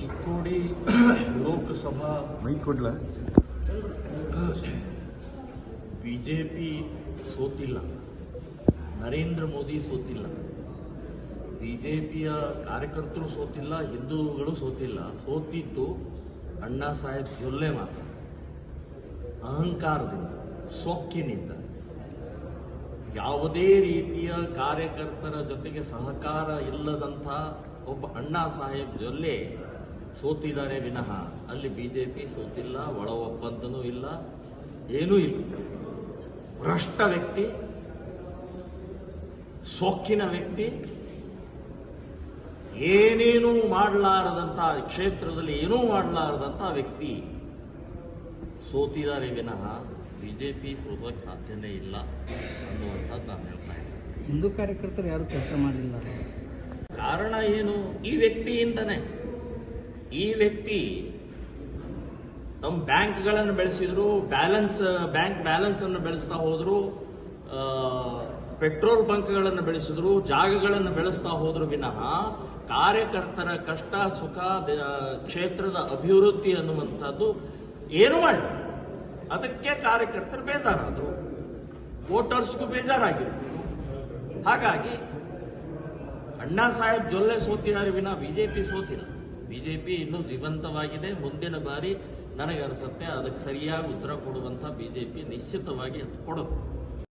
Chikkodi Lok Sabha BJP ಸೋತಿಲ್ಲ, Narendra Modi ಸೋತಿಲ್ಲ, ಬಿಜೆಪಿಯ ಕಾರ್ಯಕರ್ತರು ಸೋತಿಲ್ಲ, ಹಿಂದೂಗಳು ಸೋತಿಲ್ಲ. ಸೋತಿದ್ದು ಅಣ್ಣಾ ಸಾಹೇಬ್ ಜೊಲ್ಲೆ ಮಾತ್ರ. ಅಹಂಕಾರದಿಂದ, ಸೊಕ್ಕಿನಿಂದ, ಯಾವುದೇ ರೀತಿಯ ಕಾರ್ಯಕರ್ತರ ಜೊತೆಗೆ ಸಹಕಾರ ಇಲ್ಲದಂಥ ಒಬ್ಬ ಅಣ್ಣಾ ಸಾಹೇಬ್ ಜೊಲ್ಲೆ ಸೋತಿದ್ದಾರೆ ವಿನಃ ಅಲ್ಲಿ ಬಿಜೆಪಿ ಸೋತಿಲ್ಲ. ಒಳ ಒಪ್ಪಂದನೂ ಇಲ್ಲ, ಏನೂ ಇಲ್ಲ. ಭ್ರಷ್ಟ ವ್ಯಕ್ತಿ, ಸೊಕ್ಕಿನ ವ್ಯಕ್ತಿ, ಏನೇನೂ ಮಾಡಲಾರದಂಥ ಕ್ಷೇತ್ರದಲ್ಲಿ ಏನೂ ಮಾಡಲಾರದಂಥ ವ್ಯಕ್ತಿ ಸೋತಿದ್ದಾರೆ ವಿನಃ ಬಿಜೆಪಿ ಸೋಲಕ್ಕೆ ಸಾಧ್ಯನೇ ಇಲ್ಲ ಅನ್ನುವಂಥದ್ದು ನಾನು ಹೇಳ್ತಾ ಇದ್ದೀನಿ. ಹಿಂದೂ ಕಾರ್ಯಕರ್ತರು ಯಾರು ಕೆಲಸ ಮಾಡಲಿಲ್ಲ. ಕಾರಣ ಏನು? ಈ ವ್ಯಕ್ತಿಯಿಂದನೇ. ಈ ವ್ಯಕ್ತಿ ತಮ್ಮ ಬ್ಯಾಂಕ್ಗಳನ್ನು ಬೆಳೆಸಿದ್ರು, ಬ್ಯಾಂಕ್ ಬ್ಯಾಲೆನ್ಸ್ ಅನ್ನು ಬೆಳೆಸ್ತಾ ಹೋದ್ರು, ಪೆಟ್ರೋಲ್ ಬಂಕ್ಗಳನ್ನು ಬೆಳೆಸಿದ್ರು, ಜಾಗಗಳನ್ನು ಬೆಳೆಸ್ತಾ ಹೋದ್ರು ವಿನಃ ಕಾರ್ಯಕರ್ತರ ಕಷ್ಟ ಸುಖ, ಕ್ಷೇತ್ರದ ಅಭಿವೃದ್ಧಿ ಅನ್ನುವಂಥದ್ದು ಏನು ಮಾಡಿ. ಅದಕ್ಕೆ ಕಾರ್ಯಕರ್ತರು ಬೇಜಾರಾದರು, ವೋಟರ್ಸ್ಗೂ ಬೇಜಾರಾಗಿರು. ಹಾಗಾಗಿ ಅಣ್ಣಾ ಸಾಹೇಬ್ ಜೊಲ್ಲೆ ಸೋತಿದ್ದಾರೆ ವಿನಃ ಬಿಜೆಪಿ ಸೋತಿಲ್ಲ. ಬಿಜೆಪಿ ಇನ್ನೂ ಜೀವಂತವಾಗಿದೆ. ಮುಂದಿನ ಬಾರಿ ನನಗನ್ಸುತ್ತೆ ಅದಕ್ಕೆ ಸರಿಯಾಗಿ ಉತ್ತರ ಕೊಡುವಂಥ ಬಿಜೆಪಿ ನಿಶ್ಚಿತವಾಗಿ ಕೊಡುತ್ತೆ.